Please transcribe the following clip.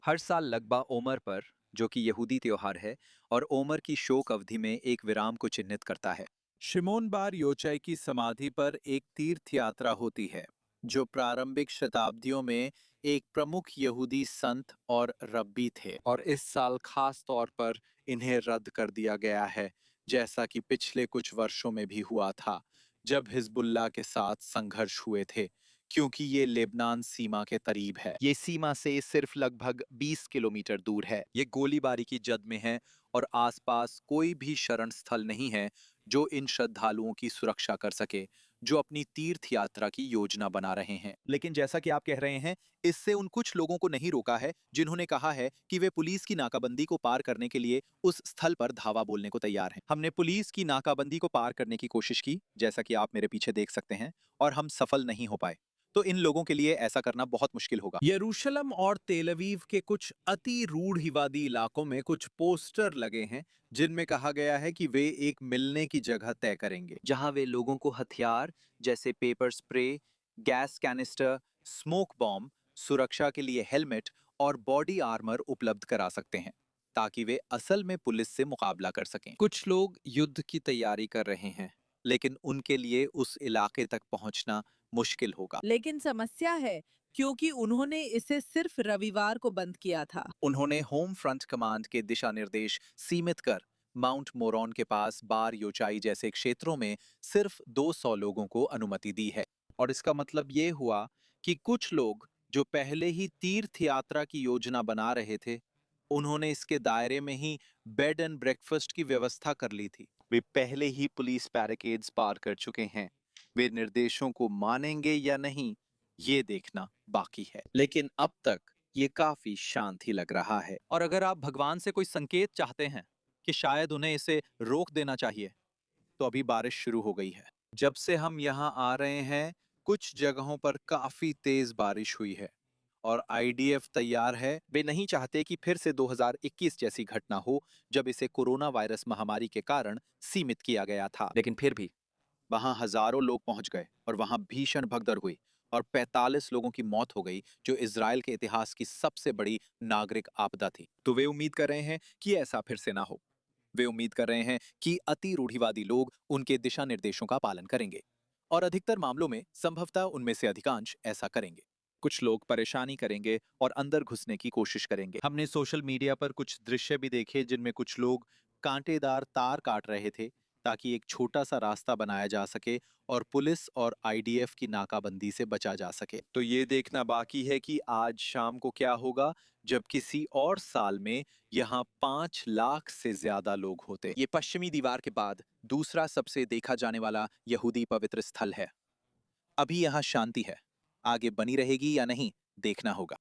हर साल लग्बा ओमर पर, जो कि यहूदी त्योहार है, और ओमर की शोक अवधि में एक विराम को चिन्हित करता है। शिमोन बार योचय की समाधि पर एक तीर्थ यात्रा होती है, जो प्रारंभिक शताब्दियों में एक प्रमुख यहूदी संत और रब्बी थे, और इस साल खास तौर पर इन्हें रद्द कर दिया गया है, जैसा कि पिछले कुछ वर्षों में भी हुआ था, जब हिजबुल्लाह के साथ संघर्ष हुए थे, क्योंकि ये लेबनान सीमा के करीब है। ये सीमा से सिर्फ लगभग 20 किलोमीटर दूर है। ये गोलीबारी की जद में है, और आसपास कोई भी शरण स्थल नहीं है जो इन श्रद्धालुओं की सुरक्षा कर सके, जो अपनी तीर्थ यात्रा की योजना बना रहे हैं। लेकिन जैसा कि आप कह रहे हैं, इससे उन कुछ लोगों को नहीं रोका है जिन्होंने कहा है कि वे पुलिस की नाकाबंदी को पार करने के लिए उस स्थल पर धावा बोलने को तैयार हैं। हमने पुलिस की नाकाबंदी को पार करने की कोशिश की, जैसा कि आप मेरे पीछे देख सकते हैं, और हम सफल नहीं हो पाए। तो इन लोगों के लिए ऐसा करना बहुत मुश्किल होगा। यरूशलेम और तेल अवीव के कुछ अति रूढ़िवादी इलाकों में कुछ पोस्टर लगे हैं, जिनमें कहा गया है कि वे एक मिलने की जगह तय करेंगे, जहां वे लोगों को हथियार जैसे paper spray, gas canister, smoke bomb, सुरक्षा के लिए हेलमेट और बॉडी आर्मर उपलब्ध करा सकते हैं, ताकि वे असल में पुलिस से मुकाबला कर सकें। कुछ लोग युद्ध की तैयारी कर रहे हैं, लेकिन उनके लिए उस इलाके तक पहुंचना मुश्किल होगा। लेकिन समस्या है क्योंकि उन्होंने इसे सिर्फ रविवार को बंद किया था। उन्होंने होम फ्रंट कमांड के दिशा निर्देश सीमित कर माउंट मोरोन के पास बार योचाई जैसे क्षेत्रों में सिर्फ 200 लोगों को अनुमति दी है। और इसका मतलब ये हुआ कि कुछ लोग जो पहले ही तीर्थ यात्रा की योजना बना रहे थे, उन्होंने इसके दायरे में ही बेड एंड ब्रेकफास्ट की व्यवस्था कर ली थी। वे पहले ही पुलिस बैरिकेड्स पार कर चुके हैं। वे निर्देशों को मानेंगे या नहीं, ये देखना बाकी है। लेकिन अब तक ये काफी शांत ही लग रहा है। और अगर आप भगवान से कोई संकेत चाहते हैं कि शायद उन्हें इसे रोक देना चाहिए, तो अभी बारिश शुरू हो गई है। जब से हम यहाँ आ रहे हैं, कुछ जगहों पर काफी तेज बारिश हुई है, और आईडीएफ तैयार है। वे नहीं चाहते कि फिर से 2021 जैसी घटना हो, जब इसे कोरोना वायरस महामारी के कारण सीमित किया गया था। लेकिन फिर भी वहां हजारों लोग पहुंच गए, और वहां भीषण भगदड़ हुई, और 45 लोगों की मौत हो गई, जो इजराइल के इतिहास की सबसे बड़ी नागरिक आपदा थी। तो वे उम्मीद कर रहे हैं कि ऐसा फिर से ना हो। वे उम्मीद कर रहे हैं कि अति रूढ़िवादी लोग उनके दिशा निर्देशों का पालन करेंगे, और अधिकतर मामलों में संभवतः उनमें से अधिकांश ऐसा करेंगे। कुछ लोग परेशानी करेंगे और अंदर घुसने की कोशिश करेंगे। हमने सोशल मीडिया पर कुछ दृश्य भी देखे, जिनमें कुछ लोग कांटेदार तार काट रहे थे, ताकि एक छोटा सा रास्ता बनाया जा सके और पुलिस और आईडीएफ की नाकाबंदी से बचा जा सके। तो ये देखना बाकी है कि आज शाम को क्या होगा, जब किसी और साल में यहाँ 5 लाख से ज्यादा लोग होते। ये पश्चिमी दीवार के बाद दूसरा सबसे देखा जाने वाला यहूदी पवित्र स्थल है। अभी यहाँ शांति है, आगे बनी रहेगी या नहीं, देखना होगा।